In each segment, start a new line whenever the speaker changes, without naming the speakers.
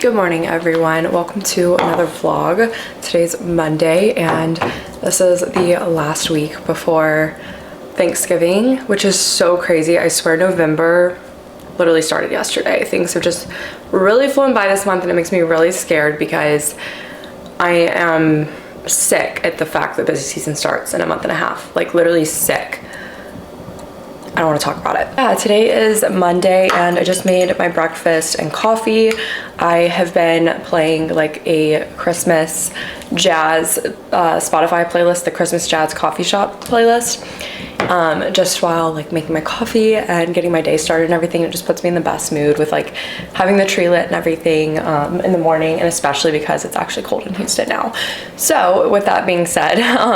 Good morning, everyone. Welcome to another vlog. Today's Monday and this is the last week before Thanksgiving, which is so crazy. I swear November literally started yesterday. Things have just really flown by this month and it makes me really scared because I am sick at the fact that busy season starts in a month and a half. Like literally sick. I don't want to talk about it. Yeah, today is Monday and I just made my breakfast and coffee. I have been playing like a Christmas jazz Spotify playlist, the Christmas Jazz Coffee Shop playlist, just while like making my coffee and getting my day started and everything. It just puts me in the best mood with like having the tree lit and everything in the morning, and especially because it's actually cold in Houston now. So with that being said,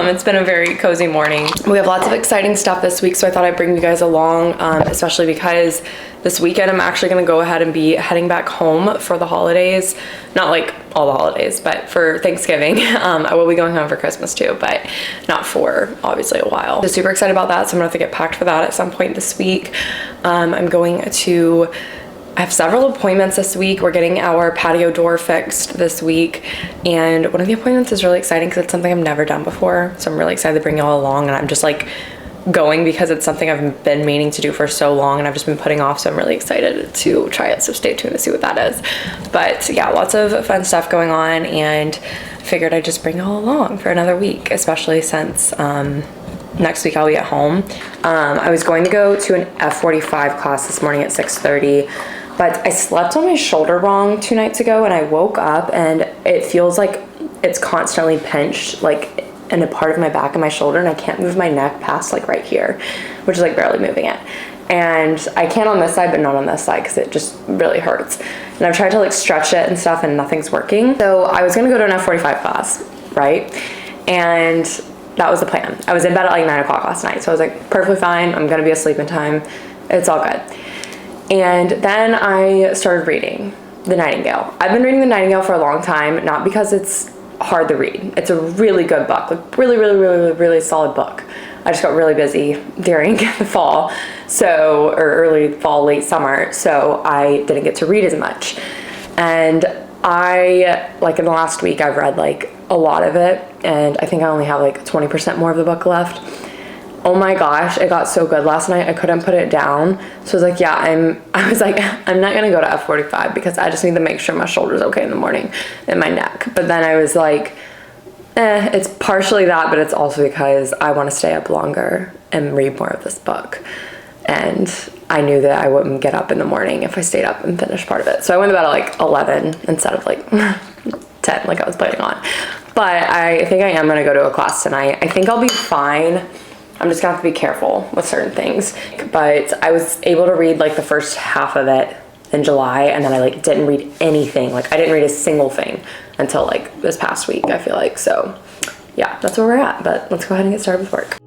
it's been a very cozy morning. We have lots of exciting stuff this week, so I thought I'd bring you guys along, especially because this weekend I'm actually going to go ahead and be heading back home for the holidays. Not like all the holidays, but for Thanksgiving. I will be going home for Christmas too, but not for obviously a while. So super excited about that, so I'm gonna have to get packed for that at some point this week. I have several appointments this week. We're getting our patio door fixed this week, and one of the appointments is really exciting because it's something I've never done before, so I'm really excited to bring y'all along, and I'm just like going because it's something I've been meaning to do for so long and I've just been putting off, so I'm really excited to try it, so stay tuned to see what that is. But yeah, lots of fun stuff going on, and figured I'd just bring y'all along for another week, especially since next week I'll be at home. I was going to go to an F45 class this morning at 6:30, but I slept on my shoulder wrong 2 nights ago, and I woke up and it feels like it's constantly pinched, like in a part of my back and my shoulder, and I can't move my neck past like right here, which is like barely moving it. And I can on this side, but not on this side because it just really hurts. And I've tried to like stretch it and stuff and nothing's working. So I was gonna go to an F45 class, right? And that was the plan. I was in bed at like 9 o'clock last night. So I was like, perfectly fine. I'm gonna be asleep in time. It's all good. And then I started reading The Nightingale. I've been reading The Nightingale for a long time, not because it's hard to read. It's a really good book, like really solid book. I just got really busy during the fall, so, or early fall, late summer, so I didn't get to read as much. And I, like in the last week, I've read like a lot of it, and I think I only have like 20% more of the book left. Oh my gosh, it got so good last night. I couldn't put it down. So I was like, yeah, I was like, I'm not gonna go to F45 because I just need to make sure my shoulder's okay in the morning and my neck. But then I was like, it's partially that, but it's also because I want to stay up longer and read more of this book. And I knew that I wouldn't get up in the morning if I stayed up and finished part of it. So I went to bed at like 11 instead of like 10 like I was planning on. But I think I am gonna go to a class tonight. I think I'll be fine. I'm just gonna have to be careful with certain things. But I was able to read like the first half of it in July, and then I like didn't read anything. Like I didn't read a single thing until like this past week, I feel like. So yeah, that's where we're at. But let's go ahead and get started with work.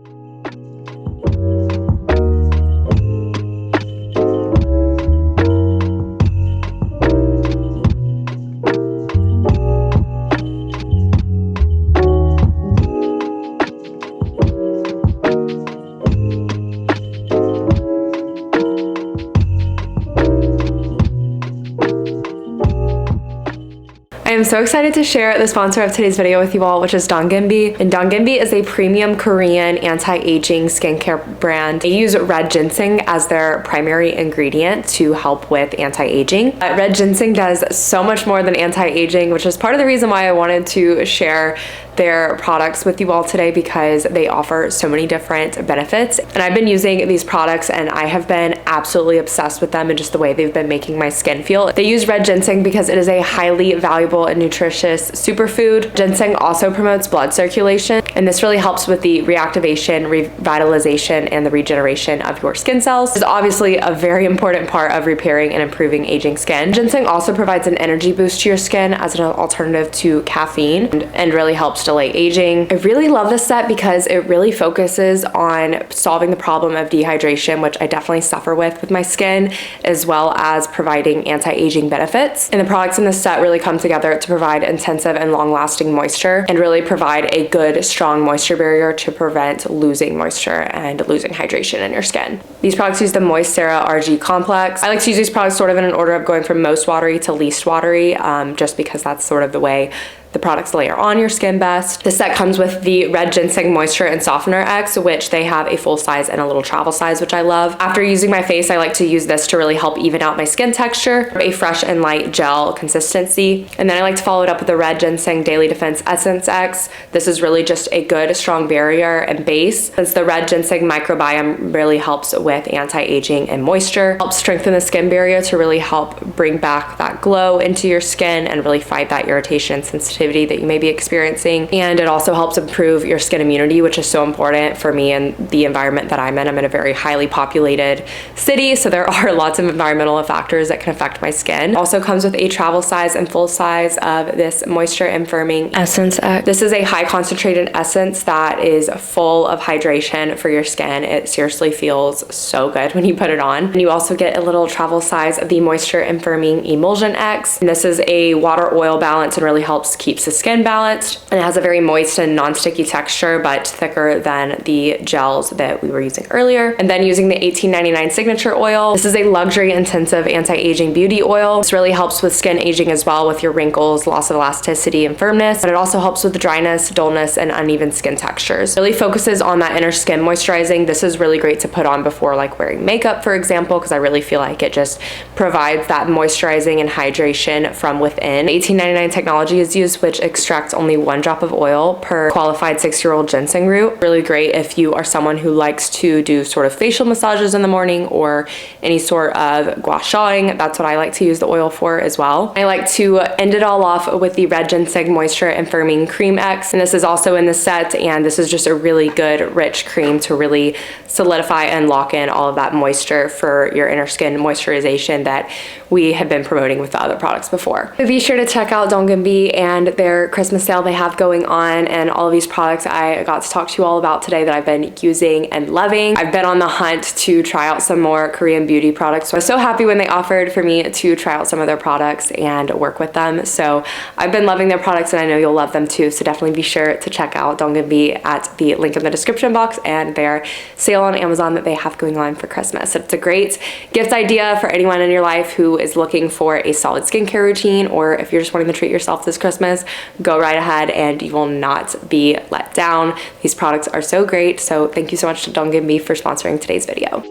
I am so excited to share the sponsor of today's video with you all, which is Donginbi. And Donginbi is a premium Korean anti-aging skincare brand. They use red ginseng as their primary ingredient to help with anti-aging. Red ginseng does so much more than anti-aging, which is part of the reason why I wanted to share their products with you all today, because they offer so many different benefits. And I've been using these products and I have been absolutely obsessed with them and just the way they've been making my skin feel. They use red ginseng because it is a highly valuable and nutritious superfood. Ginseng also promotes blood circulation, and this really helps with the reactivation, revitalization, and the regeneration of your skin cells. It's obviously a very important part of repairing and improving aging skin. Ginseng also provides an energy boost to your skin as an alternative to caffeine, and really helps delay aging. I really love this set because it really focuses on solving the problem of dehydration, which I definitely suffer with my skin, as well as providing anti-aging benefits. And the products in this set really come together to provide intensive and long-lasting moisture and really provide a good, strong moisture barrier to prevent losing moisture and losing hydration in your skin. These products use the Moistera RG complex. I like to use these products sort of in an order of going from most watery to least watery, just because that's sort of the way the products layer on your skin best. This set comes with the Red Ginseng Moisture and Softener X, which they have a full size and a little travel size, which I love. After using my face, I like to use this to really help even out my skin texture, a fresh and light gel consistency. And then I like to follow it up with the Red Ginseng Daily Defense Essence X. This is really just a good, strong barrier and base, since the Red Ginseng microbiome really helps with anti-aging and moisture, helps strengthen the skin barrier to really help bring back that glow into your skin and really fight that irritation and sensitivity that you may be experiencing. And it also helps improve your skin immunity, which is so important for me and the environment that I'm in. I'm in a very highly populated city, so there are lots of environmental factors that can affect my skin. Also comes with a travel size and full size of this Moisture and Firming Essence X. This is a high concentrated essence that is full of hydration for your skin. It seriously feels so good when you put it on. And you also get a little travel size of the Moisture and Firming Emulsion X. And this is a water oil balance and really helps keeps the skin balanced. And it has a very moist and non-sticky texture, but thicker than the gels that we were using earlier. And then using the $18.99 Signature Oil. This is a luxury intensive anti-aging beauty oil. This really helps with skin aging as well, with your wrinkles, loss of elasticity and firmness. But it also helps with dryness, dullness, and uneven skin textures. It really focuses on that inner skin moisturizing. This is really great to put on before like wearing makeup, for example, because I really feel like it just provides that moisturizing and hydration from within. $18.99 technology is used, which extracts only 1 drop of oil per qualified 6-year-old ginseng root. Really great if you are someone who likes to do sort of facial massages in the morning or any sort of gua shaing. That's what I like to use the oil for as well. I like to end it all off with the Red Ginseng Moisture and Firming Cream X, and this is also in the set, and this is just a really good rich cream to really solidify and lock in all of that moisture for your inner skin moisturization that we have been promoting with the other products before. So be sure to check out Dongunbi and their Christmas sale they have going on, and all of these products I got to talk to you all about today that I've been using and loving. I've been on the hunt to try out some more Korean beauty products, so I was so happy when they offered for me to try out some of their products and work with them. So I've been loving their products, and I know you'll love them too, so definitely be sure to check out Dongunbi at the link in the description box and their sale on Amazon that they have going on for Christmas. It's a great gift idea for anyone in your life who is looking for a solid skincare routine, or if you're just wanting to treat yourself this Christmas, go right ahead and you will not be let down. These products are so great. So thank you so much to Dongunbi for sponsoring today's video.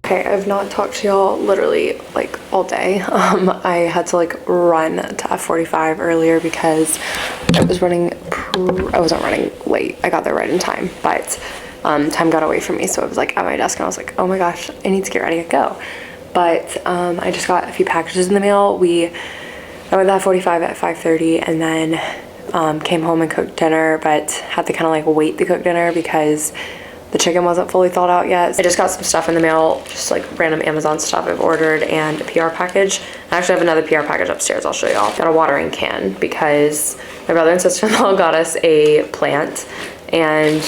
Okay, I've not talked to y'all literally like all day. I had to like run to F45 earlier because I wasn't running late. I got there right in time, but time got away from me, so I was like at my desk and I was like, oh my gosh, I need to get ready to go. But I just got a few packages in the mail. I went to F45 at 5:30 and then came home and cooked dinner, but had to kind of like wait to cook dinner because the chicken wasn't fully thawed out yet. I just got some stuff in the mail, just like random Amazon stuff I've ordered, and a PR package. I actually have another PR package upstairs I'll show y'all. Got a watering can because my brother and sister-in-law got us a plant, and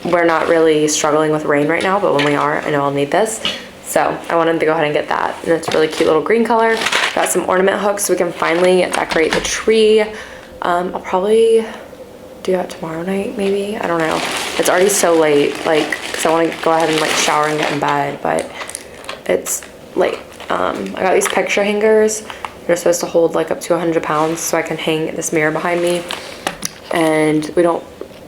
we're not really struggling with rain right now, but when we are, I know I'll need this. So I wanted to go ahead and get that. And it's a really cute little green color. Got some ornament hooks so we can finally decorate the tree. I'll probably do that tomorrow night, maybe. I don't know. It's already so late, like, because I want to go ahead and like shower and get in bed, but it's late. I got these picture hangers. They're supposed to hold like up to 100 pounds, so I can hang this mirror behind me. And we don't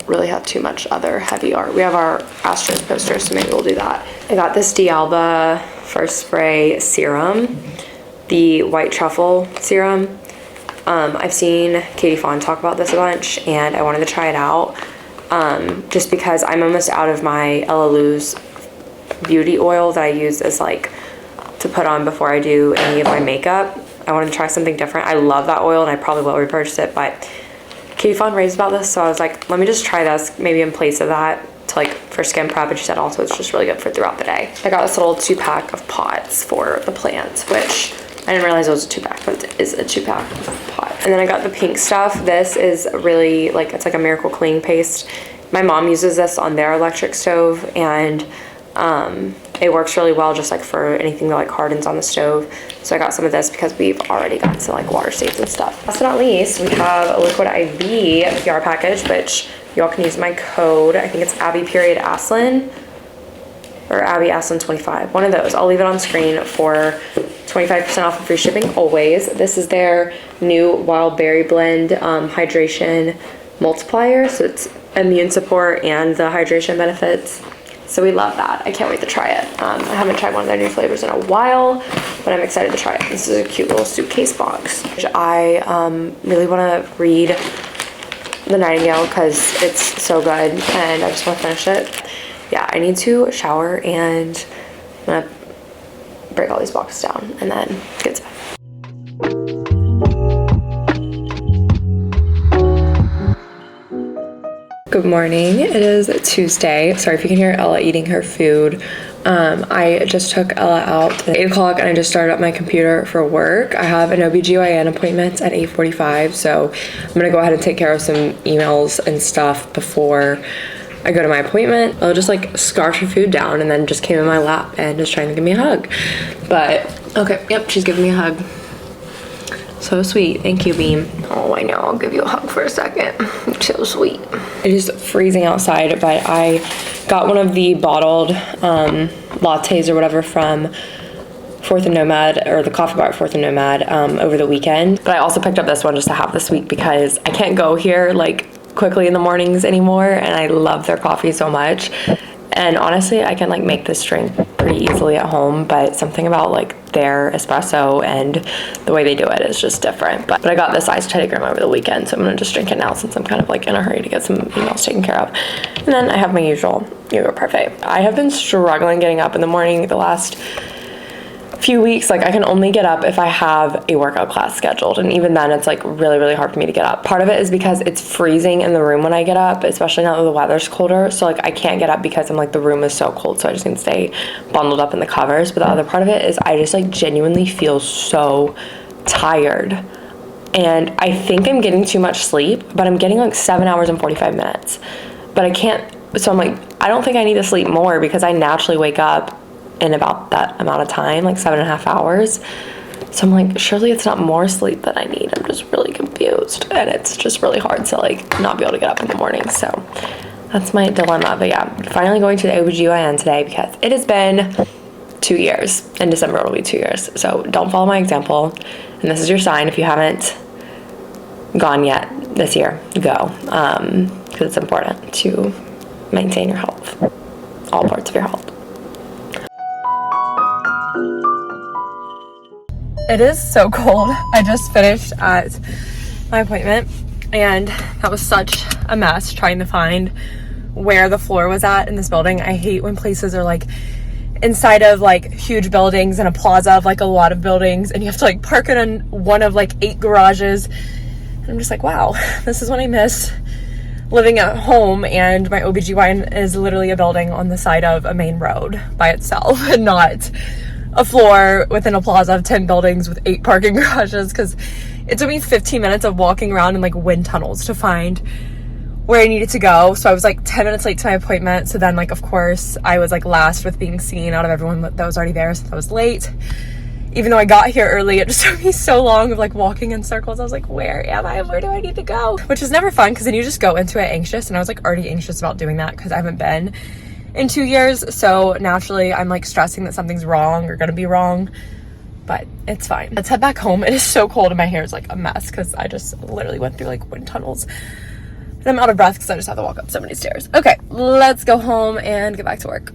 really have too much other heavy art. We have our Astros posters, so maybe we'll do that. I got this D'Alba First Spray serum, the white truffle serum. I've seen Katie Fawn talk about this a bunch, and I wanted to try it out just because I'm almost out of my Ella Lou's beauty oil that I use as like to put on before I do any of my makeup. I wanted to try something different. I love that oil, and I probably will repurchase it, but Katie Fawn raves about this, so I was like, let me just try this maybe in place of that to like for skin prep, and she said also it's just really good for throughout the day. I got this little 2-pack of pots for the plants, which I didn't realize it was a 2-pack, but it is a 2-pack of pot. And then I got the pink stuff. This is really like, it's like a miracle cleaning paste. My mom uses this on their electric stove, and it works really well just like for anything that like hardens on the stove. So I got some of this because we've already got some like water stains and stuff. Last but not least, we have a liquid IV PR package, which y'all can use my code. I think it's Abby.Asselin or Abby Asselin 25. One of those. I'll leave it on screen for 25% off and free shipping always. This is their new wild berry blend hydration multiplier. So it's immune support and the hydration benefits. So we love that. I can't wait to try it. I haven't tried one of their new flavors in a while, but I'm excited to try it. This is a cute little suitcase box. I really want to read The Nightingale because it's so good and I just want to finish it. Yeah, I need to shower and I'm gonna break all these boxes down and then get to bed. Good morning. It is Tuesday. Sorry if you can hear Ella eating her food. I just took Ella out at 8 o'clock and I just started up my computer for work. I have an OBGYN appointment at 8:45, so I'm gonna go ahead and take care of some emails and stuff before I go to my appointment. Ella just like scarfed her food down and then just came in my lap and is trying to give me a hug. But okay, yep, she's giving me a hug. So sweet. Thank you, Beam. Oh, I know. I'll give you a hug for a second. It's so sweet. It is freezing outside, but I got one of the bottled lattes or whatever from 4th and Nomad, or the coffee bar at 4th and Nomad over the weekend. But I also picked up this one just to have this week because I can't go here like quickly in the mornings anymore, and I love their coffee so much. And honestly, I can like make this drink pretty easily at home, but something about like their espresso and the way they do it is just different. But I got this iced Teddy Graham over the weekend, so I'm gonna just drink it now since I'm kind of like in a hurry to get some emails taken care of. And then I have my usual yogurt parfait. I have been struggling getting up in the morning the last few weeks. Like I can only get up if I have a workout class scheduled, and even then it's like really hard for me to get up. Part of it is because it's freezing in the room when I get up, especially now that the weather's colder, so like I can't get up because I'm like the room is so cold, so I just need to stay bundled up in the covers. But the other part of it is I just like genuinely feel so tired, and I think I'm getting too much sleep, but I'm getting like 7 hours and 45 minutes, but I can't. So I'm like, I don't think I need to sleep more because I naturally wake up in about that amount of time, like 7.5 hours. So I'm like, surely it's not more sleep that I need. I'm just really confused, and it's just really hard to like not be able to get up in the morning. So that's my dilemma. But yeah, finally going to the OBGYN today because it has been 2 years. In December it'll be 2 years. So don't follow my example, and this is your sign. If you haven't gone yet this year, go, because it's important to maintain your health, all parts of your health. It is so cold. I just finished at my appointment, and that was such a mess trying to find where the floor was at in this building. I hate when places are like inside of like huge buildings and a plaza of like a lot of buildings, and you have to like park it in one of like 8 garages. And I'm just like, wow, this is what I miss living at home, and my OBGYN is literally a building on the side of a main road by itself and not a floor within a plaza of 10 buildings with 8 parking garages, because it took me 15 minutes of walking around in like wind tunnels to find where I needed to go. So I was like 10 minutes late to my appointment. So then like, of course, I was like last with being seen out of everyone that was already there, since I was late. Even though I got here early, it just took me so long of like walking in circles. I was like, where am I? Where do I need to go? Which is never fun, because then you just go into it anxious. And I was like already anxious about doing that because I haven't been in 2 years. So naturally I'm like stressing that something's wrong or gonna be wrong, but it's fine. Let's head back home. It is so cold and my hair is like a mess because I just literally went through like wind tunnels, and I'm out of breath because I just have to walk up so many stairs. Okay, let's go home and get back to work.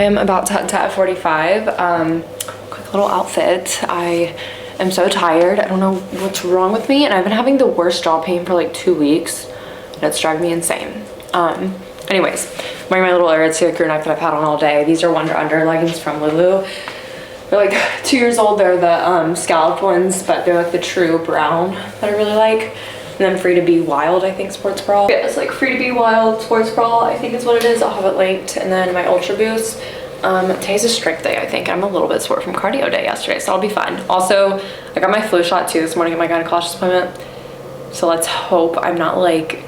I am about to head to F45. Quick little outfit. I am so tired. I don't know what's wrong with me, and I've been having the worst jaw pain for like 2 weeks, and it's driving me insane. Anyways, I'm wearing my little Aritzia crew neck that I've had on all day. These are Wonder Under leggings from Lulu. They're like 2 years old. They're the scalloped ones, but they're like the true brown that I really like. And then Free to Be Wild, I think, sports bra. Yeah, it's like Free to Be Wild sports bra, I think is what it is. I'll have it linked. And then my Ultra Boost. Today's a strength day, I think. I'm a little bit sore from cardio day yesterday, so I'll be fine. Also, I got my flu shot too this morning at my gynecologist appointment. So let's hope I'm not like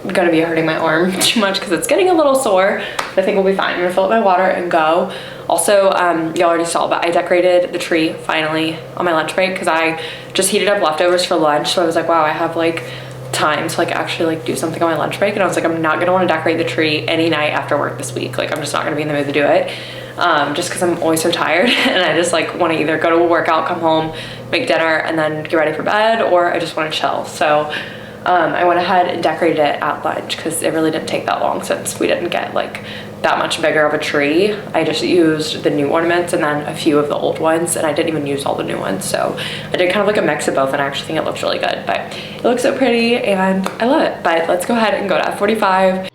gonna be hurting my arm too much because it's getting a little sore. But I think we'll be fine. I'm gonna fill up my water and go. Also, y'all already saw, but I decorated the tree finally on my lunch break because I just heated up leftovers for lunch. So I was like, wow, I have like time to like actually like do something on my lunch break. And I was like, I'm not gonna want to decorate the tree any night after work this week. Like I'm just not gonna be in the mood to do it. Just because I'm always so tired and I just like want to either go to a workout, come home, make dinner, and then get ready for bed, or I just want to chill. So I went ahead and decorated it at lunch because it really didn't take that long since we didn't get like that much bigger of a tree. I just used the new ornaments and then a few of the old ones, and I didn't even use all the new ones. So I did kind of like a mix of both, and I actually think it looks really good. But it looks so pretty and I love it. But let's go ahead and go to F45.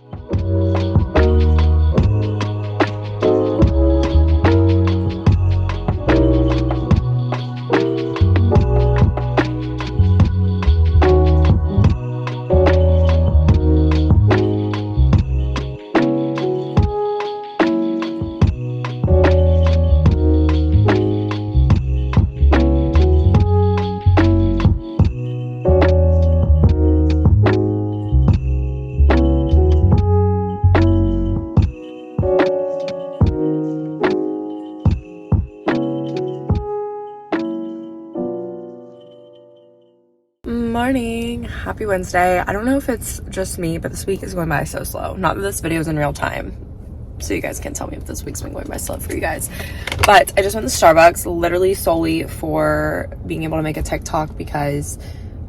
Morning, happy Wednesday. I don't know if it's just me, but this week is going by so slow. Not that this video is in real time, so you guys can tell me if this week's been going by slow for you guys. But I just went to Starbucks literally solely for being able to make a TikTok because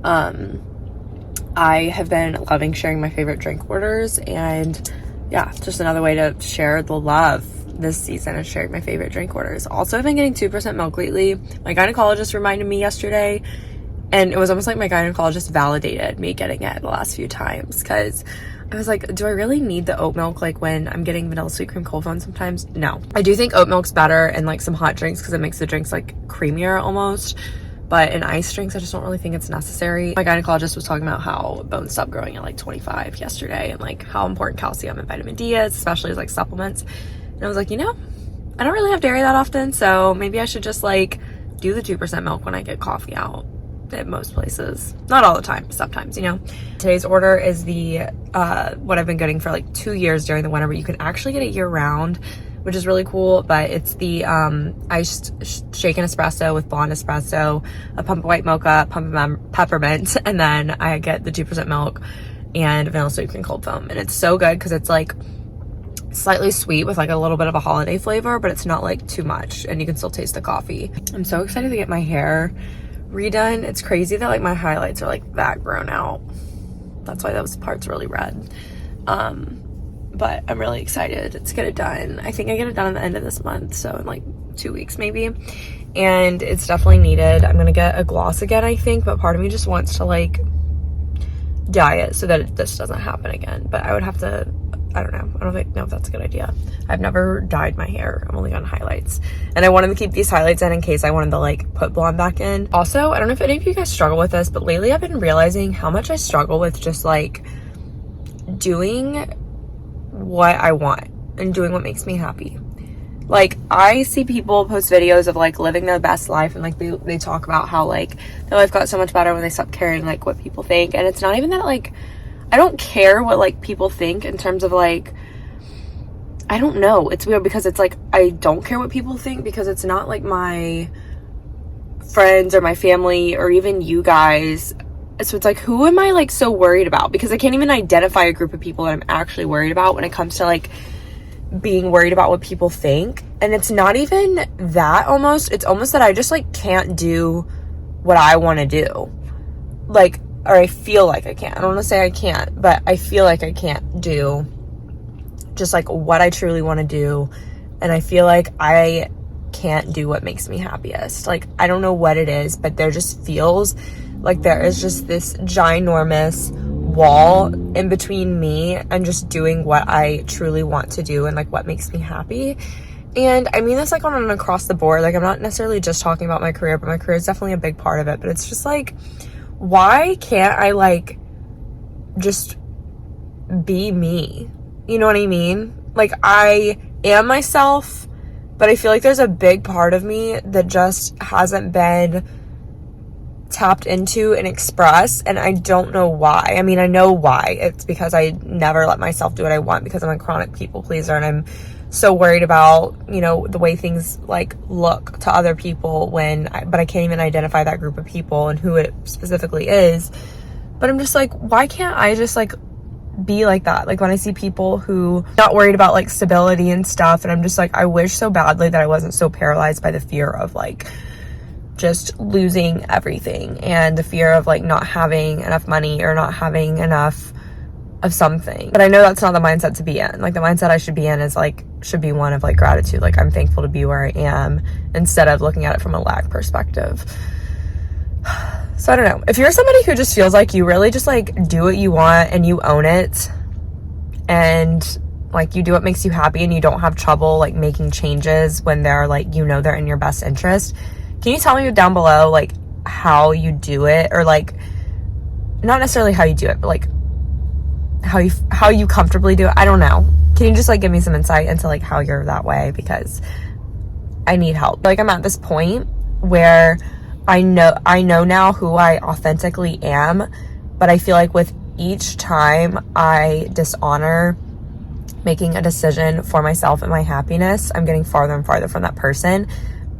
I have been loving sharing my favorite drink orders, and yeah, just another way to share the love this season is sharing my favorite drink orders. Also, I've been getting 2% milk lately. My gynecologist reminded me yesterday, and it was almost like my gynecologist validated me getting it the last few times, because I was like, do I really need the oat milk like when I'm getting vanilla sweet cream cold foam sometimes? No. I do think oat milk's better in like some hot drinks because it makes the drinks like creamier almost, but in ice drinks I just don't really think it's necessary. My gynecologist was talking about how bones stop growing at like 25 yesterday, and like how important calcium and vitamin D is, especially as like supplements. And I was like, you know, I don't really have dairy that often, so maybe I should just like do the 2% milk when I get coffee out at most places. Not all the time, sometimes, you know. Today's order is the what I've been getting for like 2 years during the winter, but you can actually get it year round, which is really cool. But it's the iced shaken espresso with blonde espresso, a pump of white mocha, pump of peppermint, and then I get the 2% milk and vanilla sweet cream cold foam. And it's so good because it's like slightly sweet with like a little bit of a holiday flavor, but it's not like too much, and you can still taste the coffee. I'm so excited to get my hair redone. It's crazy that like my highlights are like that grown out. That's why those parts really red. But I'm really excited to get it done. I think I get it done at the end of this month, so in like 2 weeks maybe. And it's definitely needed. I'm gonna get a gloss again, I think, but part of me just wants to like dye it so that this doesn't happen again. But I would have to, I don't know. I don't know if that's a good idea. I've never dyed my hair. I've only gotten highlights. And I wanted to keep these highlights in case I wanted to like put blonde back in. Also, I don't know if any of you guys struggle with this, but lately I've been realizing how much I struggle with just like doing what I want and doing what makes me happy. Like, I see people post videos of like living their best life, and like they talk about how like their life got so much better when they stopped caring like what people think. And it's not even that like I don't care what like people think in terms of like, I don't know, it's weird because it's like I don't care what people think because it's not like my friends or my family or even you guys. So it's like, who am I like so worried about? Because I can't even identify a group of people that I'm actually worried about when it comes to like being worried about what people think. And it's not even that, almost it's almost that I just like can't do what I want to do, like, or I feel like I can't. I don't want to say I can't, but I feel like I can't do just like what I truly want to do
and I feel like I can't do what makes me happiest. Like, I don't know what it is, but there just feels like there is just this ginormous wall in between me and just doing what I truly want to do and like what makes me happy. And I mean this like on an across the board. Like, I'm not necessarily just talking about my career, but my career is definitely a big part of it. But it's just like, why can't I like just be me? You know what I mean? Like, I am myself, but I feel like there's a big part of me that just hasn't been tapped into and expressed, and I don't know why. I mean, I know why. It's because I never let myself do what I want, because I'm a chronic people pleaser, and I'm so worried about, you know, the way things like look to other people but I can't even identify that group of people and who it specifically is. But I'm just like, why can't I just like be like that? Like, when I see people who not worried about like stability and stuff, and I'm just like, I wish so badly that I wasn't so paralyzed by the fear of like just losing everything and the fear of like not having enough money or not having enough of something. But I know that's not the mindset to be in. Like, the mindset I should be in is like, should be one of like gratitude. Like, I'm thankful to be where I am, instead of looking at it from a lack perspective. So I don't know. If you're somebody who just feels like you really just like do what you want and you own it, and like you do what makes you happy, and you don't have trouble like making changes when they're like, you know, they're in your best interest, can you tell me down below like how you do it? Or like, not necessarily how you do it, but like how you comfortably do it. I don't know. Can you just like give me some insight into like how you're that way? Because I need help. Like, I'm at this point where I know now who I authentically am, but I feel like with each time I dishonor making a decision for myself and my happiness, I'm getting farther and farther from that person.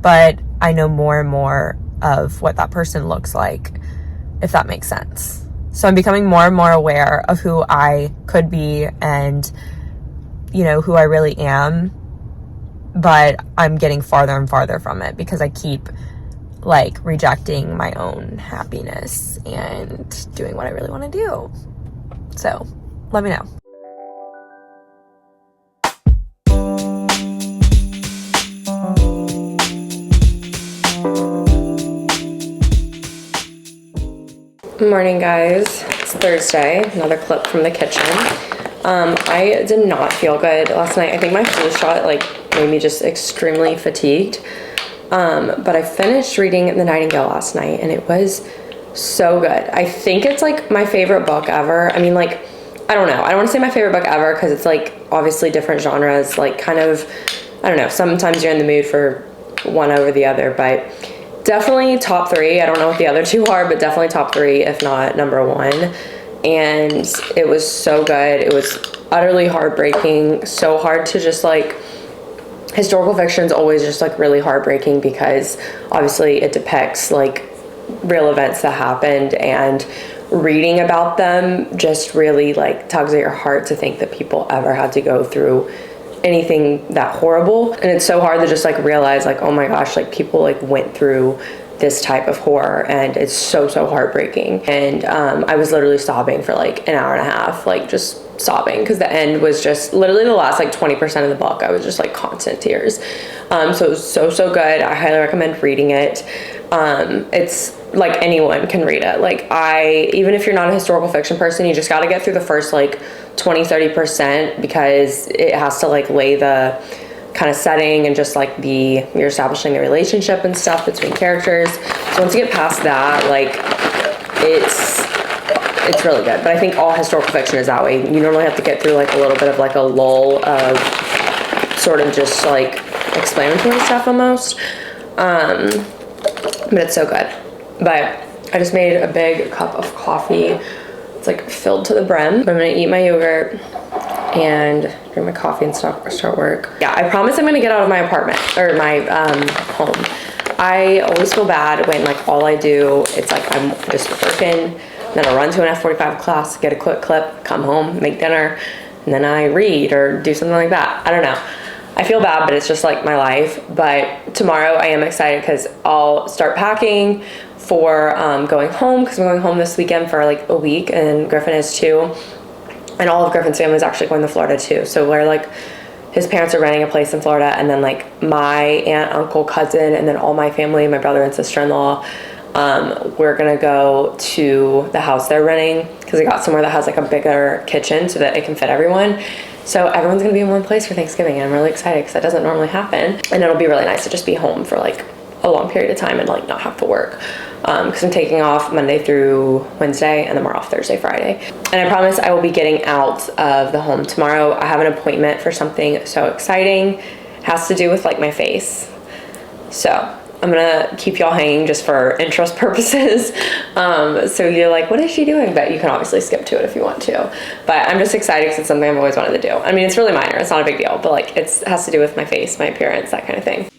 But I know more and more of what that person looks like, if that makes sense. So I'm becoming more and more aware of who I could be and, you know, who I really am. But I'm getting farther and farther from it because I keep like rejecting my own happiness and doing what I really want to do. So let me know.
Morning, guys. It's Thursday. Another clip from the kitchen. I did not feel good last night. I think my flu shot like made me just extremely fatigued. But I finished reading The Nightingale last night, and it was so good. I think it's like my favorite book ever. I mean, like, I don't know. I don't want to say my favorite book ever because it's like obviously different genres. Like, kind of, I don't know. Sometimes you're in the mood for one over the other, but definitely top 3. I don't know what the other 2 are, but definitely top 3, if not number 1. And it was so good. It was utterly heartbreaking. So hard to just like, historical fiction is always just like really heartbreaking because obviously it depicts like real events that happened, and reading about them just really like tugs at your heart to think that people ever had to go through anything that horrible. And it's so hard to just like realize like, oh my gosh, like people like went through this type of horror, and it's so heartbreaking. And I was literally sobbing for like an hour and a half, like just sobbing, because the end was just literally the last like 20% of the book. I was just like constant tears. So it was so good. I highly recommend reading it. It's like anyone can read it. Like, even if you're not a historical fiction person, you just got to get through the first like 20-30% because it has to like lay the kind of setting and just like you're establishing the relationship and stuff between characters. So once you get past that, like it's really good. But I think all historical fiction is that way. You normally have to get through like a little bit of like a lull of sort of just like explanatory stuff almost. But it's so good. But I just made a big cup of coffee. It's like filled to the brim. I'm gonna eat my yogurt and drink my coffee and start work. Yeah, I promise I'm gonna get out of my apartment or my home. I always feel bad when like all I do, it's like I'm just working, then I run to an F45 class, get a quick clip, come home, make dinner, and then I read or do something like that. I don't know. I feel bad, but it's just like my life. But tomorrow I am excited because I'll start packing for going home, because I'm going home this weekend for like a week, and Griffin is too. And all of Griffin's family is actually going to Florida too. So we're like his parents are renting a place in Florida, and then like my aunt, uncle, cousin, and then all my family, my brother and sister-in-law, we're gonna go to the house they're renting because they got somewhere that has like a bigger kitchen so that it can fit everyone. So everyone's gonna be in one place for Thanksgiving, and I'm really excited because that doesn't normally happen. And it'll be really nice to just be home for like a long period of time and like not have to work. Because I'm taking off Monday through Wednesday, and then we're off Thursday, Friday. And I promise I will be getting out of the home tomorrow. I have an appointment for something so exciting. It has to do with like my face. So I'm gonna keep y'all hanging just for interest purposes. So you're like, what is she doing? But you can obviously skip to it if you want to. But I'm just excited because it's something I've always wanted to do. I mean, it's really minor, it's not a big deal, but like it has to do with my face, my appearance, that kind of thing.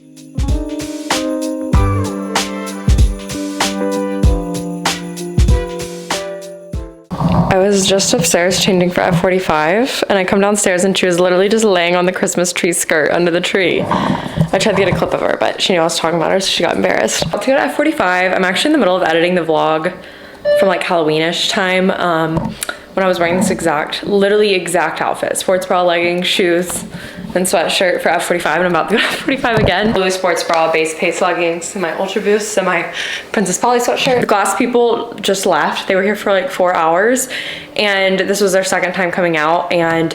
I was just upstairs changing for F45, and I come downstairs and she was literally just laying on the Christmas tree skirt under the tree. I tried to get a clip of her, but she knew I was talking about her, so she got embarrassed. Let's go to F45. I'm actually in the middle of editing the vlog from like Halloweenish time, when I was wearing this literally exact outfit. Sports bra, leggings, shoes, and sweatshirt for F45, and I'm about to go to F45 again. Blue sports bra, base pace leggings, and my Ultra Boosts, and my Princess Polly sweatshirt. The glass people just left. They were here for like 4 hours, and this was their second time coming out, and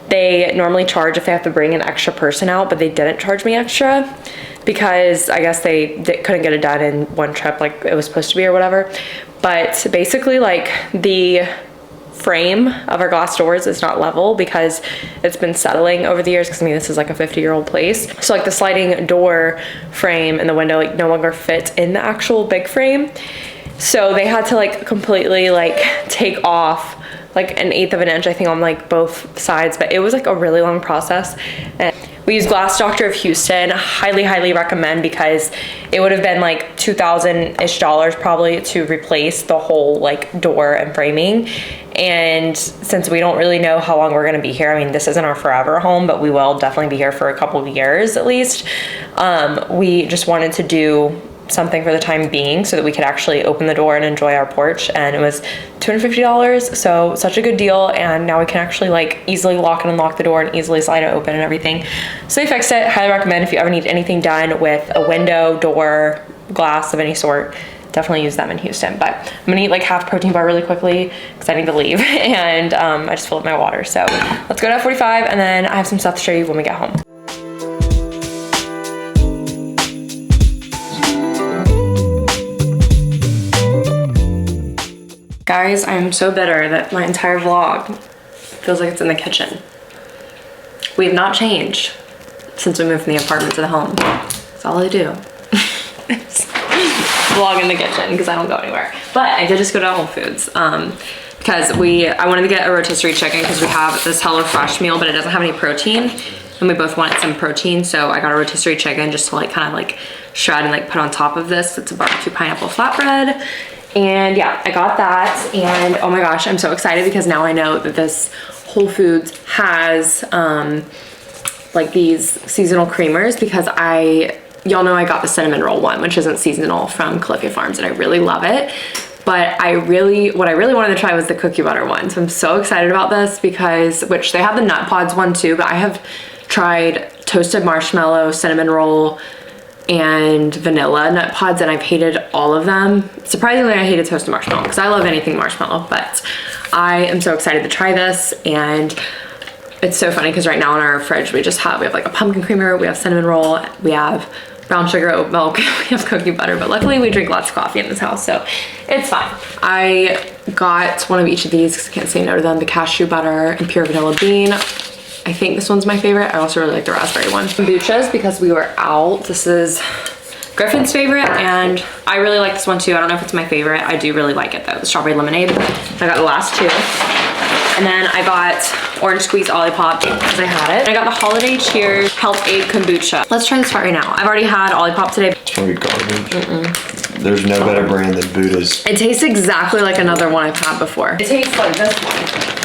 they normally charge if they have to bring an extra person out, but they didn't charge me extra because I guess they couldn't get it done in one trip like it was supposed to be or whatever. But basically, like, the frame of our glass doors is not level because it's been settling over the years, because I mean this is like a 50-year-old place. So like the sliding door frame and the window like no longer fit in the actual big frame. So they had to like completely like take off like 1/8 of an inch, I think, on like both sides, but it was like a really long process. And we use Glass Doctor of Houston. Highly recommend, because it would have been like $2,000-ish probably to replace the whole like door and framing. And since we don't really know how long we're gonna be here, I mean, this isn't our forever home, but we will definitely be here for a couple of years at least. We just wanted to do something for the time being so that we could actually open the door and enjoy our porch, and it was $250, so such a good deal. And now we can actually like easily lock and unlock the door and easily slide it open and everything. So they fixed it. Highly recommend if you ever need anything done with a window, door, glass of any sort. Definitely use them in Houston. But I'm gonna eat like half protein bar really quickly because I need to leave, and I just filled up my water. So let's go to F45, and then I have some stuff to show you when we get home. Guys, I'm so bitter that my entire vlog feels like it's in the kitchen. We have not changed since we moved from the apartment to the home. That's all I do. Vlog in the kitchen because I don't go anywhere. But I did just go to Whole Foods because I wanted to get a rotisserie chicken because we have this HelloFresh meal, but it doesn't have any protein, and we both wanted some protein, so I got a rotisserie chicken just to like kind of like shred and like put on top of this. It's a barbecue pineapple flatbread. And yeah, I got that, and oh my gosh, I'm so excited because now I know that this Whole Foods has like these seasonal creamers, because y'all know I got the cinnamon roll one, which isn't seasonal, from Califia Farms, and I really love it. But what I really wanted to try was the cookie butter one. So I'm so excited about this which they have the nut pods one too, but I have tried toasted marshmallow, cinnamon roll, and vanilla nut pods, and I've hated all of them. Surprisingly, I hated toasted marshmallow because I love anything marshmallow, but I am so excited to try this. And it's so funny because right now in our fridge we have like a pumpkin creamer, we have cinnamon roll, we have brown sugar oat milk, we have cookie butter, but luckily we drink lots of coffee in this house, so it's fine. I got one of each of these because I can't say no to them. The cashew butter and pure vanilla bean. I think this one's my favorite. I also really like the raspberry one. Kombuchas, because we were out. This is Griffin's favorite, and I really like this one too. I don't know if it's my favorite. I do really like it though, the strawberry lemonade. I got the last two. And then I got orange squeeze Olipop because I had it. And I got the Holiday Cheers Health Aid Kombucha. Let's try this right now. I've already had Olipop today.
It's probably garbage. There's no better brand than Buddha's.
It tastes exactly like another one I've had before. It tastes like this one.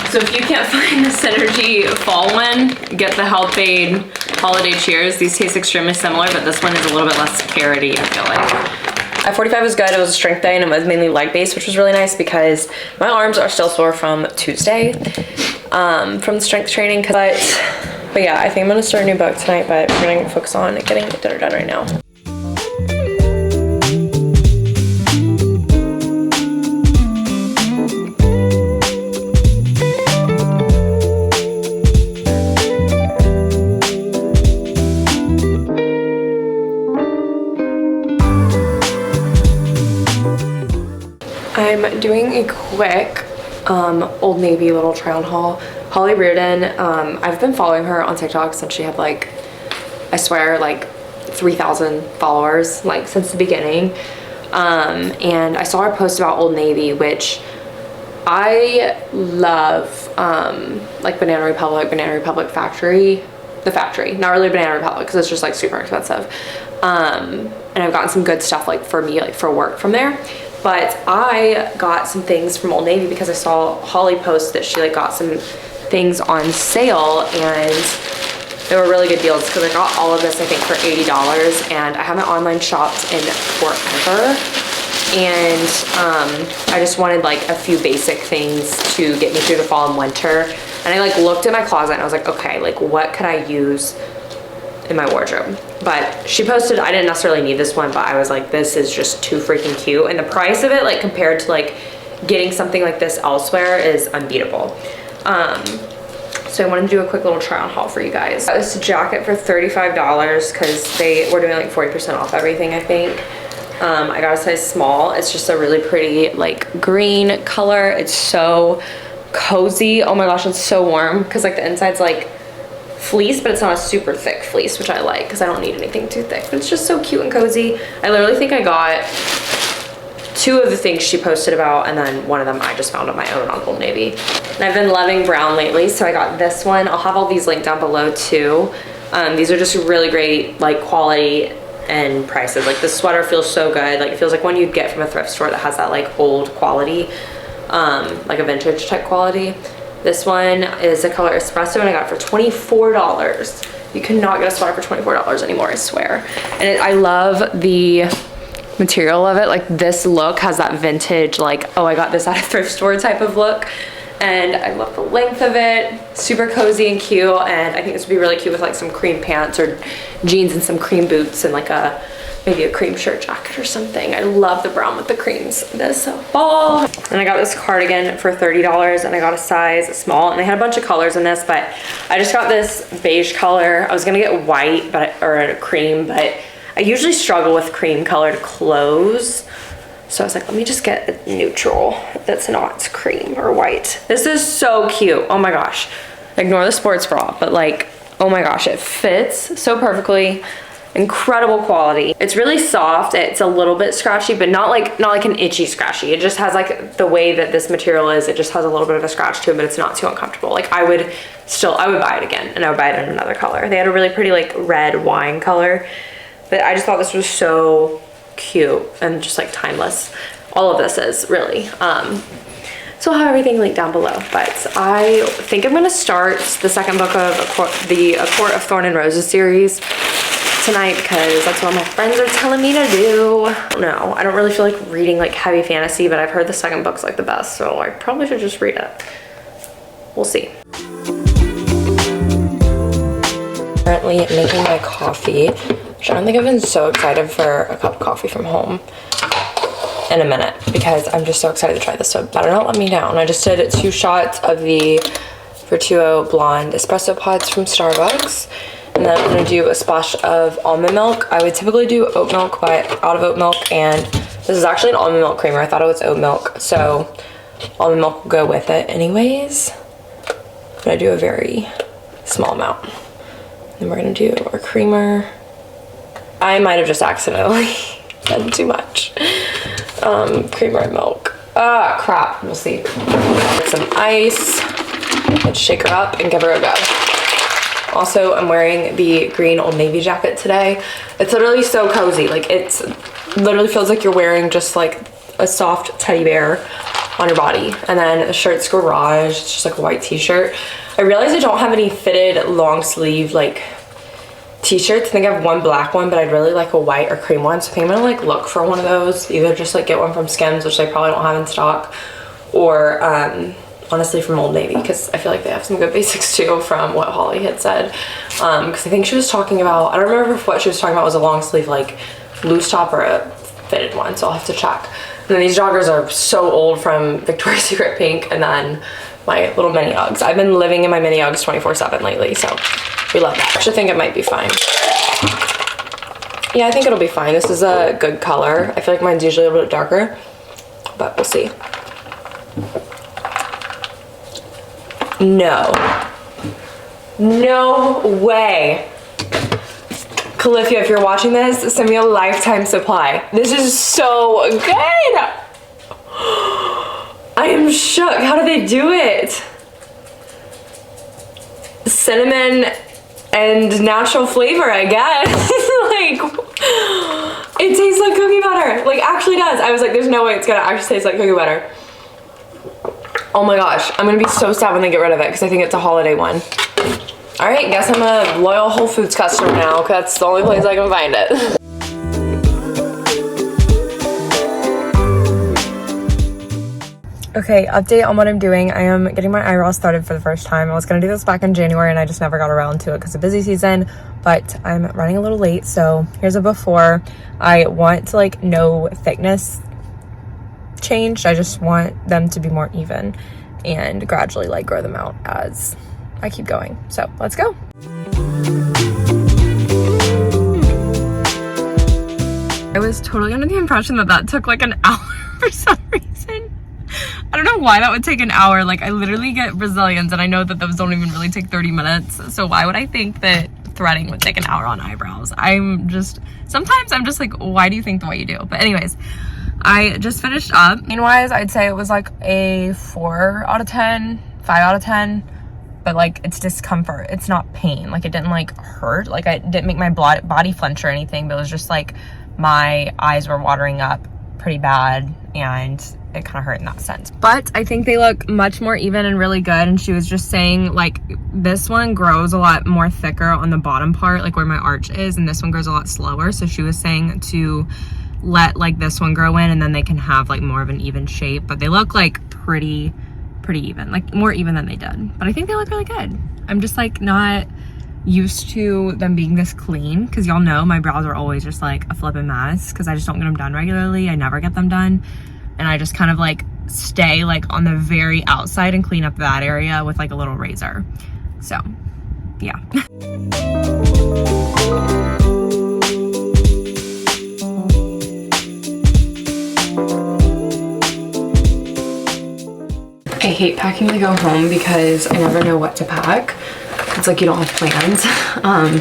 So if you can't find the Synergy fall one, get the Health Aid Holiday Cheers. These taste extremely similar, but this one is a little bit less carroty, I feel like. At 45 was good. It was a strength day and it was mainly leg based, which was really nice because my arms are still sore from Tuesday, from the strength training. But yeah, I think I'm gonna start a new book tonight, but we're gonna focus on getting dinner done right now. I'm doing a quick Old Navy little try on haul. Holly Reardon, I've been following her on TikTok since she had like, I swear, like 3,000 followers, like since the beginning. And I saw her post about Old Navy, which I love, like Banana Republic Factory, the factory, not really Banana Republic because it's just like super expensive. And I've gotten some good stuff like for me, like for work from there. But I got some things from Old Navy because I saw Holly post that she like got some things on sale and they were really good deals because I got all of this I think for $80 and I haven't online shopped in forever. And I just wanted like a few basic things to get me through the fall and winter. And I like looked at my closet and I was like, okay, like what could I use in my wardrobe? But she posted, I didn't necessarily need this one, but I was like, this is just too freaking cute. And the price of it, like compared to like getting something like this elsewhere is unbeatable. So I wanted to do a quick little try on haul for you guys. I got this jacket for $35 because they were doing like 40% off everything, I think. I got a size small. It's just a really pretty like green color. It's so cozy. Oh my gosh, it's so warm because like the inside's like fleece, but it's not a super thick fleece, which I like because I don't need anything too thick, but it's just so cute and cozy. I literally think I got 2 of the things she posted about and then one of them I just found on my own on Old Navy. And I've been loving brown lately, so I got this one. I'll have all these linked down below too. These are just really great like quality and prices. Like this sweater feels so good. Like it feels like one you'd get from a thrift store that has that like old quality, like a vintage type quality. This one is the color espresso and I got it for $24. You cannot get a sweater for $24 anymore, I swear. And I love the material of it. Like this look has that vintage, like, oh, I got this at a thrift store type of look. And I love the length of it, super cozy and cute. And I think this would be really cute with like some cream pants or jeans and some cream boots and like maybe a cream shirt jacket or something. I love the brown with the creams this fall. And I got this cardigan for $30 and I got a size small and they had a bunch of colors in this, but I just got this beige color. I was gonna get white or a cream, but I usually struggle with cream colored clothes. So I was like, let me just get a neutral that's not cream or white. This is so cute. Oh my gosh. Ignore the sports bra, but like, oh my gosh, it fits so perfectly. Incredible quality. It's really soft. It's a little bit scratchy, but not like an itchy scratchy. It just has like the way that this material is, it just has a little bit of a scratch to it, but it's not too uncomfortable. Like I would buy it again and I would buy it in another color. They had a really pretty like red wine color, but I just thought this was so cute and just like timeless. All of this is really. So I'll have everything linked down below, but I think I'm gonna start the second book of A Court of Thorn and Roses series tonight because that's what my friends are telling me to do. No, I don't really feel like reading like heavy fantasy, but I've heard the second book's like the best, so I probably should just read it. We'll see. Currently making my coffee, which I don't think I've been so excited for a cup of coffee from home in a minute because I'm just so excited to try this, so it better not let me down. I just did 2 shots of the Vertuo Blonde espresso pods from Starbucks. And then I'm gonna do a splash of almond milk. I would typically do oat milk, but out of oat milk, and this is actually an almond milk creamer. I thought it was oat milk, so almond milk will go with it anyways. I'm gonna do a very small amount. Then we're gonna do our creamer. I might have just accidentally done too much. Creamer and milk. Ah, crap, we'll see. Get some ice. Let's shake her up and give her a go. Also, I'm wearing the green Old Navy jacket today. It's literally so cozy. Like, it's literally feels like you're wearing just like a soft teddy bear on your body. And then the shirt's Garage. It's just like a white t-shirt. I realized I don't have any fitted long sleeve like t-shirts. I think I have one black one, but I'd really like a white or cream one. So I think I'm gonna like look for one of those. Either just like get one from Skims, which they probably don't have in stock, or honestly from Old Navy, because I feel like they have some good basics too from what Holly had said. Because I think she was talking about, I don't remember if what she was talking about was a long sleeve like loose top or a fitted one, so I'll have to check. And then these joggers are so old from Victoria's Secret Pink, and then my little mini Uggs. I've been living in my mini Uggs 24/7 lately, so we love that. I actually think it might be fine. Yeah, I think it'll be fine. This is a good color. I feel like mine's usually a little bit darker, but we'll see. No. No way. Califia, if you're watching this, send me a lifetime supply. This is so good. I am shook. How do they do it? Cinnamon and natural flavor, I guess. Like, it tastes like cookie butter. Like, actually does. I was like, there's no way it's gonna actually taste like cookie butter. Oh my gosh, I'm gonna be so sad when they get rid of it because I think it's a holiday one. All right, guess I'm a loyal Whole Foods customer now because that's the only place I can find it. Okay, update on what I'm doing. I am getting my eyebrows started for the first time. I was gonna do this back in January and I just never got around to it because of busy season, but I'm running a little late. So here's a before. I want to like no thickness changed. I just want them to be more even and gradually like grow them out as I keep going. So let's go. I was totally under the impression that that took like an hour for some reason. I don't know why that would take an hour. Like, I literally get Brazilians and I know that those don't even really take 30 minutes. So why would I think that threading would take an hour on eyebrows? Sometimes I'm just like, why do you think the way you do? But anyways, I just finished up. Meanwhile, I'd say it was like a 4 out of 10, 5 out of 10. But like, it's discomfort. It's not pain. Like, it didn't like hurt. Like, I didn't make my body flinch or anything, but it was just like my eyes were watering up pretty bad and it kind of hurt in that sense. But I think they look much more even and really good. And she was just saying like this one grows a lot more thicker on the bottom part, like where my arch is, and this one grows a lot slower. So she was saying to let like this one grow in and then they can have like more of an even shape. But they look like pretty even, like more even than they did. But I think they look really good. I'm just like not used to them being this clean because y'all know my brows are always just like a flippin' mess because I just don't get them done regularly. I never get them done, and I just kind of like stay like on the very outside and clean up that area with like a little razor. So yeah. I hate packing to go home because I never know what to pack. It's like you don't have plans. I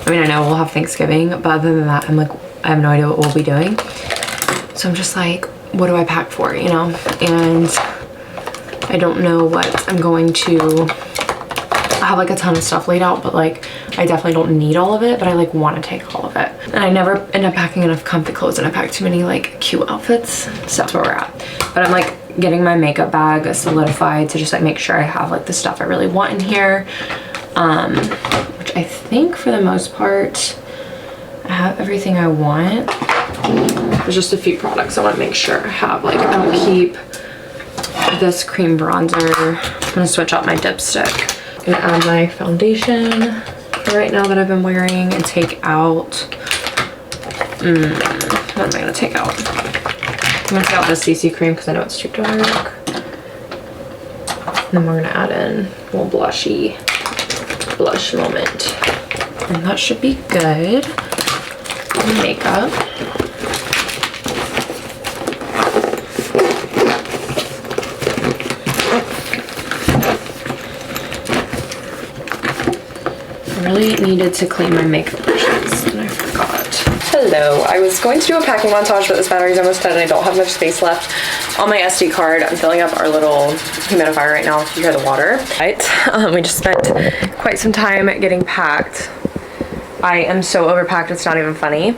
mean, I know we'll have Thanksgiving, but other than that, I'm like, I have no idea what we'll be doing. So I'm just like, what do I pack for, you know? And I don't know what I'm going to, I have like a ton of stuff laid out, but like, I definitely don't need all of it, but I like want to take all of it. And I never end up packing enough comfy clothes and I pack too many like cute outfits. So that's where we're at. But I'm like getting my makeup bag solidified to just like make sure I have like the stuff I really want in here. Which I think for the most part, I have everything I want. There's just a few products I want to make sure I have. Like, I'll keep this cream bronzer. I'm gonna switch out my dipstick. I'm gonna add my foundation right now that I've been wearing and take out, what am I gonna take out? I'm gonna take out the CC cream because I know it's too dark. And then we're gonna add in a little blushy blush moment. And that should be good. Makeup. I really needed to clean my makeup brushes and I forgot. Hello, I was going to do a packing montage, but this battery's almost dead and I don't have much space left on my SD card. I'm filling up our little humidifier right now if you hear the water. Right, we just spent quite some time getting packed. I am so overpacked, it's not even funny.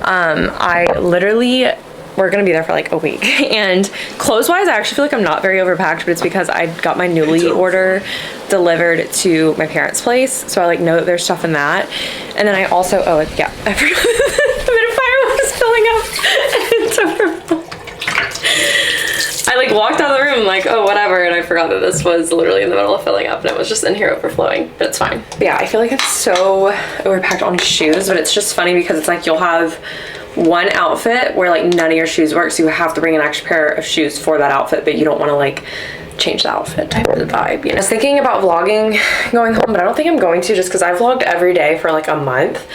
I literally we're gonna be there for like a week. And clothes wise, I actually feel like I'm not very overpacked, but it's because I got my newly order delivered to my parents' place, so I like know that there's stuff in that. And then I also I forgot the humidifier was filling up. I like walked out of the room like, oh, whatever, and I forgot that this was literally in the middle of filling up and it was just in here overflowing, but it's fine. But yeah, I feel like it's so overpacked on shoes, but it's just funny because it's like you'll have one outfit where like none of your shoes work, so you have to bring an extra pair of shoes for that outfit, but you don't want to like change the outfit type of the vibe, you know? I was thinking about vlogging going home, but I don't think I'm going to, just because I've vlogged every day for like a month,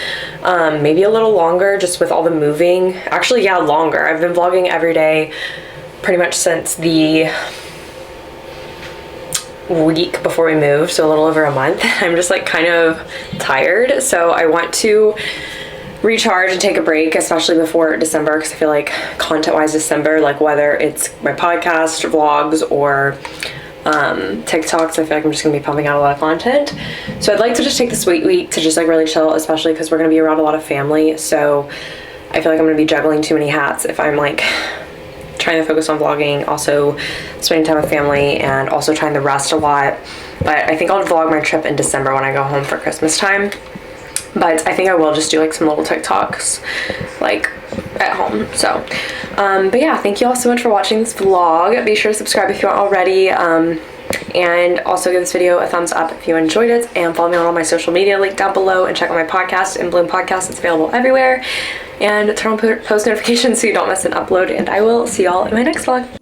maybe a little longer just with all the moving. Actually, yeah, longer. I've been vlogging every day pretty much since the week before we moved, so a little over a month. I'm just like kind of tired, so I want to recharge and take a break, especially before December, because I feel like content-wise December, like whether it's my podcast, vlogs, or TikToks, I feel like I'm just gonna be pumping out a lot of content. So I'd like to just take this week to just like really chill, especially because we're gonna be around a lot of family, so I feel like I'm gonna be juggling too many hats if I'm like trying to focus on vlogging, also spending time with family, and also trying to rest a lot. But I think I'll vlog my trip in December when I go home for Christmas time. But I think I will just do like some little TikToks like at home. So but yeah, thank you all so much for watching this vlog. Be sure to subscribe if you aren't already, and also give this video a thumbs up if you enjoyed it, and follow me on all my social media, link down below, and check out my podcast, In Bloom Podcast. It's available everywhere, and turn on post notifications so you don't miss an upload, and I will see y'all in my next vlog.